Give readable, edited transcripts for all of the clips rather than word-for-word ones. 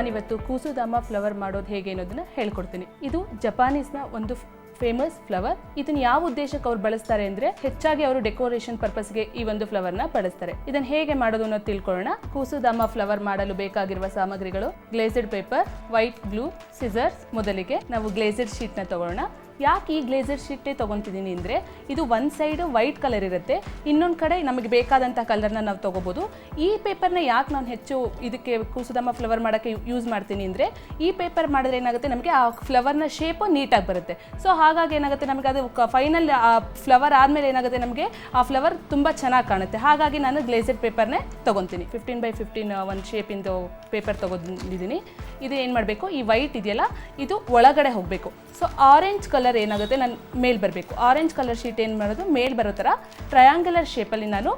ನಾನಿವತ್ತು ಕೂಸುದಾಮ ಫ್ಲವರ್ ಮಾಡೋದು ಹೇಗೆ ಅನ್ನೋದನ್ನ ಹೇಳ್ಕೊಡ್ತೀನಿ. ಇದು ಜಪಾನೀಸ್ನ ಒಂದು ಫೇಮಸ್ ಫ್ಲವರ್. ಇದನ್ನ ಯಾವ ಉದ್ದೇಶಕ್ಕೆ ಅವ್ರು ಬಳಸ್ತಾರೆ ಅಂದ್ರೆ ಹೆಚ್ಚಾಗಿ ಅವರು ಡೆಕೋರೇಷನ್ ಪರ್ಪಸ್ಗೆ ಈ ಒಂದು ಫ್ಲವರ್ನ ಬಳಸ್ತಾರೆ. ಇದನ್ನ ಹೇಗೆ ಮಾಡೋದು ಅನ್ನೋದು ತಿಳ್ಕೊಳ್ಳೋಣ. ಕೂಸುದಾಮ ಫ್ಲವರ್ ಮಾಡಲು ಬೇಕಾಗಿರುವ ಸಾಮಗ್ರಿಗಳು: ಗ್ಲೇಸ್ಡ್ ಪೇಪರ್, ವೈಟ್ ಗ್ಲೂ, ಸಿಸರ್ಸ್. ಮೊದಲಿಗೆ ನಾವು ಗ್ಲೇಸ್ಡ್ ಶೀಟ್ನ ತಗೊಳ್ಳೋಣ. ಯಾಕೆ ಈ ಗ್ಲೇಸರ್ ಶೀಟೇ ತೊಗೊತಿದ್ದೀನಿ ಅಂದರೆ ಇದು ಒಂದು ಸೈಡು ವೈಟ್ ಕಲರ್ ಇರುತ್ತೆ, ಇನ್ನೊಂದು ಕಡೆ ನಮಗೆ ಬೇಕಾದಂಥ ಕಲರ್ನ ನಾವು ತೊಗೋಬೋದು. ಈ ಪೇಪರ್ನ ಯಾಕೆ ನಾನು ಹೆಚ್ಚು ಇದಕ್ಕೆ ಕೂಸುದಾಮ ಫ್ಲವರ್ ಮಾಡೋಕ್ಕೆ ಯೂಸ್ ಮಾಡ್ತೀನಿ ಅಂದರೆ ಈ ಪೇಪರ್ ಮಾಡಿದ್ರೆ ಏನಾಗುತ್ತೆ, ನಮಗೆ ಆ ಫ್ಲವರ್ನ ಶೇಪು ನೀಟಾಗಿ ಬರುತ್ತೆ. ಸೊ ಹಾಗಾಗಿ ಏನಾಗುತ್ತೆ, ನಮಗೆ ಅದು ಫೈನಲ್ ಆ ಫ್ಲವರ್ ಆದಮೇಲೆ ಏನಾಗುತ್ತೆ, ನಮಗೆ ಆ ಫ್ಲವರ್ ತುಂಬ ಚೆನ್ನಾಗಿ ಕಾಣುತ್ತೆ. ಹಾಗಾಗಿ ನಾನು ಗ್ಲೇಸರ್ ಪೇಪರ್ನೇ ತೊಗೊತೀನಿ. 15x15 ಒಂದು ಶೇಪಿಂದು ಪೇಪರ್ ತೊಗೊಂಡಿದ್ದೀನಿ. ಇದು ಏನು ಮಾಡಬೇಕು, ಈ ವೈಟ್ ಇದೆಯಲ್ಲ ಇದು ಒಳಗಡೆ ಹೋಗಬೇಕು. ಸೊ ಆರೆಂಜ್ ಕಲರ್ ಏನಾಗುತ್ತೆ ನಾನು ಮೇಲ್ ಬರಬೇಕು. ಆರೆಂಜ್ ಕಲರ್ ಶೀಟ್ ಏನು ಮಾಡೋದು, ಮೇಲ್ ಬರೋ ಥರ ಟ್ರಯಾಂಗ್ಯುಲರ್ ಶೇಪಲ್ಲಿ ನಾನು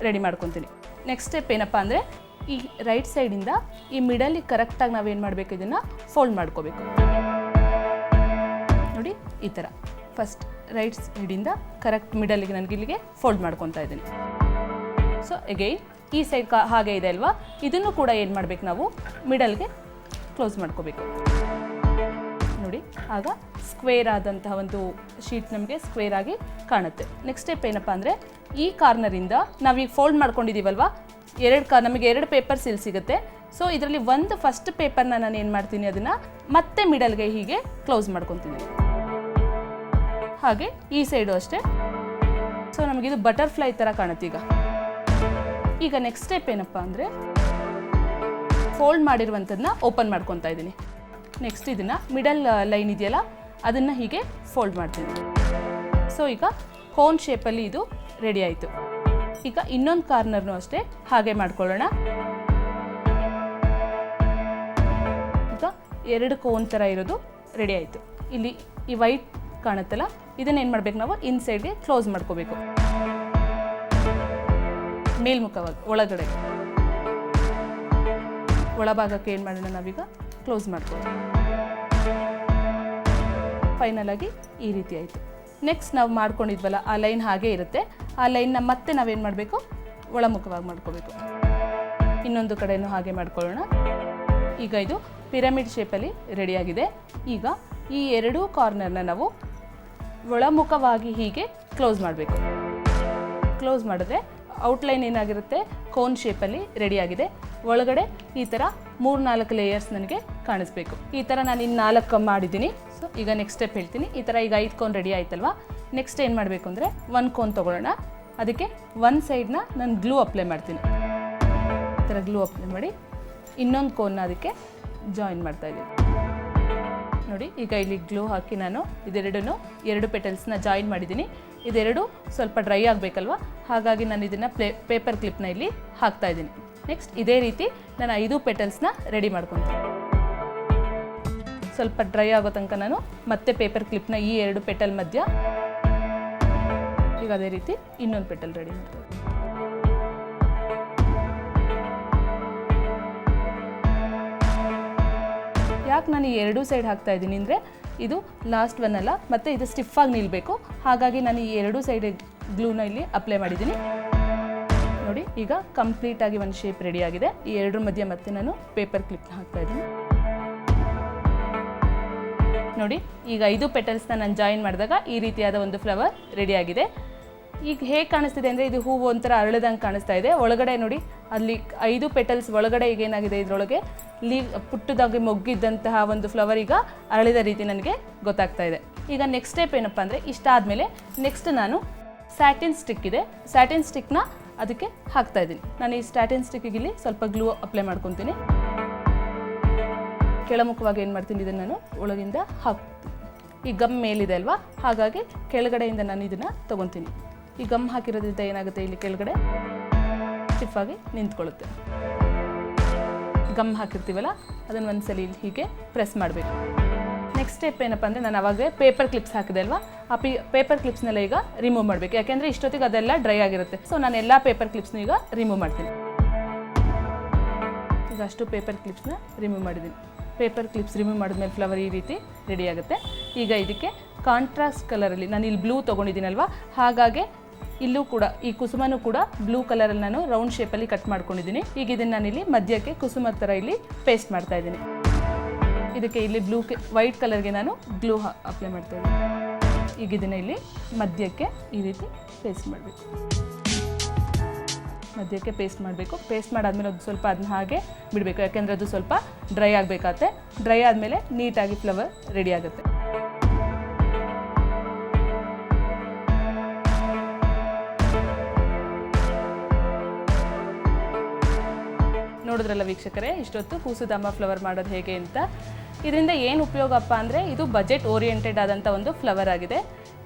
ರೆಡಿ ಮಾಡ್ಕೊತೀನಿ. ನೆಕ್ಸ್ಟ್ ಸ್ಟೆಪ್ ಏನಪ್ಪ ಅಂದರೆ ಈ ರೈಟ್ ಸೈಡಿಂದ ಈ ಮಿಡಲ್ಲಿ ಕರೆಕ್ಟಾಗಿ ನಾವೇನು ಮಾಡಬೇಕು, ಇದನ್ನು ಫೋಲ್ಡ್ ಮಾಡ್ಕೋಬೇಕು. ನೋಡಿ ಈ ಥರ ಫಸ್ಟ್ ರೈಟ್ ಸೈಡಿಂದ ಕರೆಕ್ಟ್ ಮಿಡಲ್ಲಿಗೆ ನನಗೆ ಇಲ್ಲಿಗೆ ಫೋಲ್ಡ್ ಮಾಡ್ಕೊತಾ ಇದ್ದೀನಿ. ಸೊ ಅಗೈನ್ ಈ ಸೈಡ್ ಹಾಗೆ ಇದೆ ಅಲ್ವಾ, ಇದನ್ನು ಕೂಡ ಏನು ಮಾಡಬೇಕು, ನಾವು ಮಿಡಲ್ಗೆ ಕ್ಲೋಸ್ ಮಾಡ್ಕೋಬೇಕು. ನೋಡಿ ಆಗ ಸ್ಕ್ವೇರ್ ಆದಂತಹ ಒಂದು ಶೀಟ್ ನಮಗೆ ಸ್ಕ್ವೇರ್ ಆಗಿ ಕಾಣುತ್ತೆ. ನೆಕ್ಸ್ಟ್ ಸ್ಟೆಪ್ ಏನಪ್ಪ ಅಂದರೆ ಈ ಕಾರ್ನರಿಂದ ನಾವೀಗ ಫೋಲ್ಡ್ ಮಾಡ್ಕೊಂಡಿದ್ದೀವಲ್ವ, ನಮಗೆ ಎರಡು ಪೇಪರ್ಸ್ ಇಲ್ಲಿ ಸಿಗುತ್ತೆ. ಸೊ ಇದರಲ್ಲಿ ಒಂದು ಫಸ್ಟ್ ಪೇಪರ್ನ ನಾನು ಏನು ಮಾಡ್ತೀನಿ, ಅದನ್ನು ಮತ್ತೆ ಮಿಡಲ್ಗೆ ಹೀಗೆ ಕ್ಲೋಸ್ ಮಾಡ್ಕೊತೀನಿ. ಹಾಗೆ ಈ ಸೈಡು ಅಷ್ಟೇ. ಸೊ ನಮಗಿದು ಬಟರ್ಫ್ಲೈ ಥರ ಕಾಣುತ್ತೆ. ಈಗ ನೆಕ್ಸ್ಟ್ ಸ್ಟೆಪ್ ಏನಪ್ಪ ಅಂದರೆ ಫೋಲ್ಡ್ ಮಾಡಿರುವಂಥದ್ದನ್ನ ಓಪನ್ ಮಾಡ್ಕೊತಾ ಇದ್ದೀನಿ. ನೆಕ್ಸ್ಟ್ ಇದನ್ನು ಮಿಡಲ್ ಲೈನ್ ಇದೆಯಲ್ಲ ಅದನ್ನು ಹೀಗೆ ಫೋಲ್ಡ್ ಮಾಡ್ತೀನಿ. ಸೊ ಈಗ ಕೋನ್ ಶೇಪಲ್ಲಿ ಇದು ರೆಡಿ ಆಯಿತು. ಈಗ ಇನ್ನೊಂದು ಕಾರ್ನರ್ನು ಅಷ್ಟೇ ಹಾಗೆ ಮಾಡ್ಕೊಳ್ಳೋಣ. ಈಗ ಎರಡು ಕೋನ್ ಥರ ಇರೋದು ರೆಡಿ ಆಯಿತು. ಇಲ್ಲಿ ಈ ವೈಟ್ ಕಾಣುತ್ತಲ್ಲ, ಇದನ್ನೇನು ಮಾಡಬೇಕು, ನಾವು ಇನ್ಸೈಡ್ಗೆ ಕ್ಲೋಸ್ ಮಾಡ್ಕೋಬೇಕು. ಮೇಲ್ಮುಖವಾಗಿ ಒಳಗಡೆ ಒಳಭಾಗಕ್ಕೆ ಏನು ಮಾಡೋಣ, ನಾವೀಗ ಕ್ಲೋಸ್ ಮಾಡ್ಕೊಳ್ಳೋಣ. ಫೈನಲ್ ಆಗಿ ಈ ರೀತಿ ಆಯಿತು. ನೆಕ್ಸ್ಟ್ ನಾವು ಮಾಡ್ಕೊಂಡಿದ್ವಲ್ಲ ಆ ಲೈನ್ ಹಾಗೆ ಇರುತ್ತೆ. ಆ ಲೈನ್ನ ಮತ್ತೆ ನಾವೇನು ಮಾಡಬೇಕು, ಒಳಮುಖವಾಗಿ ಮಾಡ್ಕೋಬೇಕು. ಇನ್ನೊಂದು ಕಡೆಯೂ ಹಾಗೆ ಮಾಡ್ಕೊಳ್ಳೋಣ. ಈಗ ಇದು ಪಿರಮಿಡ್ ಶೇಪಲ್ಲಿ ರೆಡಿಯಾಗಿದೆ. ಈಗ ಈ ಎರಡೂ ಕಾರ್ನರ್ನ ನಾವು ಒಳಮುಖವಾಗಿ ಹೀಗೆ ಕ್ಲೋಸ್ ಮಾಡಬೇಕು. ಕ್ಲೋಸ್ ಮಾಡಿದ್ರೆ ಔಟ್ಲೈನ್ ಏನಾಗಿರುತ್ತೆ, ಕೋನ್ ಶೇಪಲ್ಲಿ ರೆಡಿಯಾಗಿದೆ. ಒಳಗಡೆ ಈ ಥರ 3-4 ಲೇಯರ್ಸ್ ನನಗೆ ಕಾಣಿಸ್ಬೇಕು. ಈ ಥರ ನಾನು ಇನ್ನು 4 ಮಾಡಿದ್ದೀನಿ. ಸೊ ಈಗ ನೆಕ್ಸ್ಟ್ ಸ್ಟೆಪ್ ಹೇಳ್ತೀನಿ. ಈ ಥರ ಈಗ 5 ಕೋನ್ ರೆಡಿ ಆಯ್ತಲ್ವಾ. ನೆಕ್ಸ್ಟ್ ಏನು ಮಾಡಬೇಕು ಅಂದರೆ 1 ಕೋನ್ ತೊಗೊಳ್ಳೋಣ. ಅದಕ್ಕೆ ಒಂದು ಸೈಡ್ನ ನಾನು ಗ್ಲೂ ಅಪ್ಲೈ ಮಾಡ್ತೀನಿ. ಈ ಥರ ಗ್ಲೂ ಅಪ್ಲೈ ಮಾಡಿ ಇನ್ನೊಂದು ಕೋನ್ನ ಅದಕ್ಕೆ ಜಾಯಿನ್ ಮಾಡ್ತಾಯಿದ್ದೀನಿ. ನೋಡಿ ಈಗ ಇಲ್ಲಿ ಗ್ಲೂ ಹಾಕಿ ನಾನು ಎರಡು ಪೆಟಲ್ಸ್ನ ಜಾಯಿನ್ ಮಾಡಿದ್ದೀನಿ. ಇದೆರಡು ಸ್ವಲ್ಪ ಡ್ರೈ ಆಗಬೇಕಲ್ವ, ಹಾಗಾಗಿ ನಾನು ಇದನ್ನು ಪೇಪರ್ ಕ್ಲಿಪ್ನ ಇಲ್ಲಿ ಹಾಕ್ತಾ ಇದ್ದೀನಿ. ನೆಕ್ಸ್ಟ್ ಇದೇ ರೀತಿ ನಾನು 5 ಪೆಟಲ್ಸ್ನ ರೆಡಿ ಮಾಡ್ಕೊತೀನಿ. ಸ್ವಲ್ಪ ಡ್ರೈ ಆಗೋ ತನಕ ನಾನು ಮತ್ತೆ ಪೇಪರ್ ಕ್ಲಿಪ್ನ ಈ 2 ಪೆಟಲ್ ಮಧ್ಯ ಈಗ ಅದೇ ರೀತಿ ಇನ್ನೊಂದು ಪೆಟಲ್ ರೆಡಿ ಮಾಡ್ತೀನಿ. ಯಾಕೆ ನಾನು ಈ 2 ಸೈಡ್ ಹಾಕ್ತಾ ಇದ್ದೀನಿ ಅಂದರೆ ಇದು ಲಾಸ್ಟ್ ಒನ್ ಅಲ್ಲ, ಮತ್ತು ಇದು ಸ್ಟಿಫಾಗಿ ನಿಲ್ಲಬೇಕು. ಹಾಗಾಗಿ ನಾನು ಈ 2 ಸೈಡ್ ಗ್ಲೂನ ಇಲ್ಲಿ ಅಪ್ಲೈ ಮಾಡಿದ್ದೀನಿ. ನೋಡಿ ಈಗ ಕಂಪ್ಲೀಟಾಗಿ ಒಂದು ಶೇಪ್ ರೆಡಿಯಾಗಿದೆ. ಈ 2 ಮಧ್ಯೆ ಮತ್ತೆ ನಾನು ಪೇಪರ್ ಕ್ಲಿಪ್ನ ಹಾಕ್ತಾ ಇದ್ದೀನಿ. ನೋಡಿ ಈಗ 5 ಪೆಟಲ್ಸ್ನ ನಾನು ಜಾಯಿನ್ ಮಾಡಿದಾಗ ಈ ರೀತಿಯಾದ ಒಂದು ಫ್ಲವರ್ ರೆಡಿಯಾಗಿದೆ. ಈಗ ಹೇಗೆ ಕಾಣಿಸ್ತಿದೆ ಅಂದರೆ ಇದು ಹೂವು ಒಂಥರ ಅರಳಿದಂಗೆ ಕಾಣಿಸ್ತಾ ಇದೆ. ಒಳಗಡೆ ನೋಡಿ ಅಲ್ಲಿ 5 ಪೆಟಲ್ಸ್ ಒಳಗಡೆ ಈಗ ಏನಾಗಿದೆ, ಇದರೊಳಗೆ ಪುಟ್ಟದಾಗಿ ಮೊಗ್ಗಿದ್ದಂತಹ ಒಂದು ಫ್ಲವರ್ ಈಗ ಅರಳಿದ ರೀತಿ ನನಗೆ ಗೊತ್ತಾಗ್ತಾ ಇದೆ. ಈಗ ನೆಕ್ಸ್ಟ್ ಸ್ಟೆಪ್ ಏನಪ್ಪ ಅಂದರೆ ಇಷ್ಟಾದಮೇಲೆ ನೆಕ್ಸ್ಟ್ ನಾನು ಸ್ಯಾಟಿನ್ ಸ್ಟಿಕ್ ಇದೆ, ಸ್ಯಾಟಿನ್ ಸ್ಟಿಕ್ನ ಅದಕ್ಕೆ ಹಾಕ್ತಾ ಇದ್ದೀನಿ. ನಾನು ಈ ಸ್ಯಾಟಿನ್ ಸ್ಟಿಕ್ಕಿಗೆ ಇಲ್ಲಿ ಸ್ವಲ್ಪ ಗ್ಲೂ ಅಪ್ಲೈ ಮಾಡ್ಕೊತೀನಿ. ಕೆಳಮುಖವಾಗಿ ಏನು ಮಾಡ್ತೀನಿ, ಇದನ್ನು ನಾನು ಒಳಗಿಂದ ಹಾಕ್ತೀನಿ. ಈ ಗಮ್ ಮೇಲಿದೆ ಅಲ್ವಾ, ಹಾಗಾಗಿ ಕೆಳಗಡೆಯಿಂದ ನಾನು ಇದನ್ನು ತೊಗೊತೀನಿ. ಈ ಗಮ್ ಹಾಕಿರೋದ್ರಿಂದ ಏನಾಗುತ್ತೆ, ಇಲ್ಲಿ ಕೆಳಗಡೆ ಸ್ಟಿಫಾಗಿ ನಿಂತ್ಕೊಳ್ಳುತ್ತೆ. ಗಮ್ ಹಾಕಿರ್ತೀವಲ್ಲ ಅದನ್ನು ಒಂದ್ಸಲಿ ಇಲ್ಲಿ ಹೀಗೆ ಪ್ರೆಸ್ ಮಾಡಬೇಕು. ನೆಕ್ಸ್ಟ್ ಸ್ಟೆಪ್ ಏನಪ್ಪ ಅಂದರೆ ನಾನು ಅವಾಗಲೇ ಪೇಪರ್ ಕ್ಲಿಪ್ಸ್ ಹಾಕಿದೆ ಅಲ್ವಾ, ಆ ಪೇಪರ್ ಕ್ಲಿಪ್ಸ್ನೆಲ್ಲ ಈಗ ರಿಮೂವ್ ಮಾಡಬೇಕು. ಯಾಕೆಂದರೆ ಇಷ್ಟೊತ್ತಿಗೆ ಅದೆಲ್ಲ ಡ್ರೈ ಆಗಿರುತ್ತೆ. ಸೊ ನಾನು ಎಲ್ಲ ಪೇಪರ್ ಕ್ಲಿಪ್ಸ್ನ ಈಗ ರಿಮೂವ್ ಮಾಡ್ತೀನಿ. ಈಗ ಅಷ್ಟು ಪೇಪರ್ ಕ್ಲಿಪ್ಸ್ನ ರಿಮೂವ್ ಮಾಡಿದ್ದೀನಿ. ಪೇಪರ್ ಕ್ಲಿಪ್ಸ್ ರಿಮೂವ್ ಮಾಡಿದ್ಮೇಲೆ ಫ್ಲವರ್ ಈ ರೀತಿ ರೆಡಿ ಆಗುತ್ತೆ. ಈಗ ಇದಕ್ಕೆ ಕಾಂಟ್ರಾಸ್ಟ್ ಕಲರಲ್ಲಿ ನಾನು ಇಲ್ಲಿ ಬ್ಲೂ ತೊಗೊಂಡಿದ್ದೀನಲ್ವ, ಹಾಗಾಗಿ ಇಲ್ಲೂ ಕೂಡ ಈ ಕುಸುಮನೂ ಕೂಡ ಬ್ಲೂ ಕಲರಲ್ಲಿ ನಾನು ರೌಂಡ್ ಶೇಪಲ್ಲಿ ಕಟ್ ಮಾಡ್ಕೊಂಡಿದ್ದೀನಿ. ಈಗ ಇದನ್ನು ನಾನಿಲ್ಲಿ ಮಧ್ಯಕ್ಕೆ ಕುಸುಮ ಥರ ಇಲ್ಲಿ ಪೇಸ್ಟ್ ಮಾಡ್ತಾ ಇದ್ದೀನಿ. ಇದಕ್ಕೆ ಇಲ್ಲಿ ವೈಟ್ ಕಲರ್ಗೆ ನಾನು ಗ್ಲೂ ಅಪ್ಲೈ ಮಾಡ್ತಾ ಇದ್ದೀನಿ. ಈಗ ಇದನ್ನು ಇಲ್ಲಿ ಮಧ್ಯಕ್ಕೆ ಈ ರೀತಿ ಪೇಸ್ಟ್ ಮಾಡಬೇಕು. ಮಧ್ಯಕ್ಕೆ ಪೇಸ್ಟ್ ಮಾಡಬೇಕು. ಪೇಸ್ಟ್ ಮಾಡಾದ್ಮೇಲೆ ಅದು ಸ್ವಲ್ಪ ಅದನ್ನ ಹಾಗೆ ಬಿಡಬೇಕು, ಯಾಕೆಂದರೆ ಅದು ಸ್ವಲ್ಪ ಡ್ರೈ ಆಗಬೇಕಾಗತ್ತೆ. ಡ್ರೈ ಆದಮೇಲೆ ನೀಟಾಗಿ ಫ್ಲವರ್ ರೆಡಿ ಆಗುತ್ತೆ. ನೋಡಿದ್ರಲ್ಲ ವೀಕ್ಷಕರೇ, ಇಷ್ಟೊತ್ತು ಕೂಸುದಾಂಬ ಫ್ಲವರ್ ಮಾಡೋದು ಹೇಗೆ ಅಂತ. ಇದರಿಂದ ಏನು ಉಪಯೋಗಪ್ಪ ಅಂದರೆ ಇದು ಬಜೆಟ್ ಓರಿಯೆಂಟೆಡ್ ಆದಂಥ ಒಂದು ಫ್ಲವರ್ ಆಗಿದೆ.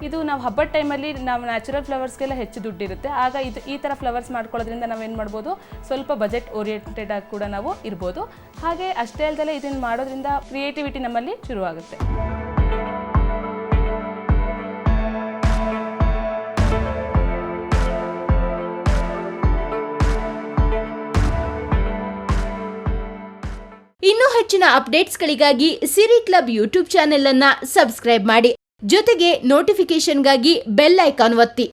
ಇದು ನಾವು ಹಬ್ಬದ ಟೈಮಲ್ಲಿ ನಾವು ನ್ಯಾಚುರಲ್ ಫ್ಲವರ್ಸ್ಗೆಲ್ಲ ಹೆಚ್ಚು ದುಡ್ಡಿರುತ್ತೆ. ಆಗ ಈ ಥರ ಫ್ಲವರ್ಸ್ ಮಾಡ್ಕೊಳ್ಳೋದ್ರಿಂದ ನಾವೇನು ಮಾಡ್ಬೋದು, ಸ್ವಲ್ಪ ಬಜೆಟ್ ಓರಿಯೆಂಟೆಡ್ ಆಗಿ ಕೂಡ ನಾವು ಇರ್ಬೋದು. ಹಾಗೆ ಅಷ್ಟೇ ಅಲ್ಲದೆ ಇದನ್ನು ಮಾಡೋದ್ರಿಂದ ಕ್ರಿಯೇಟಿವಿಟಿ ನಮ್ಮಲ್ಲಿ ಶುರುವಾಗುತ್ತೆ. ಇನ್ನೂ ಹೆಚ್ಚಿನ ಅಪ್ಡೇಟ್ಸ್ಗಳಿಗಾಗಿ ಸಿರಿ ಕ್ಲಬ್ ಯೂಟ್ಯೂಬ್ ಚಾನೆಲ್ ಅನ್ನು ಸಬ್ಸ್ಕ್ರೈಬ್ ಮಾಡಿ. ಜೊತೆಗೆ ನೋಟಿಫಿಕೇಶನ್ಗಾಗಿ ಬೆಲ್ ಐಕಾನ್ ಒತ್ತಿ.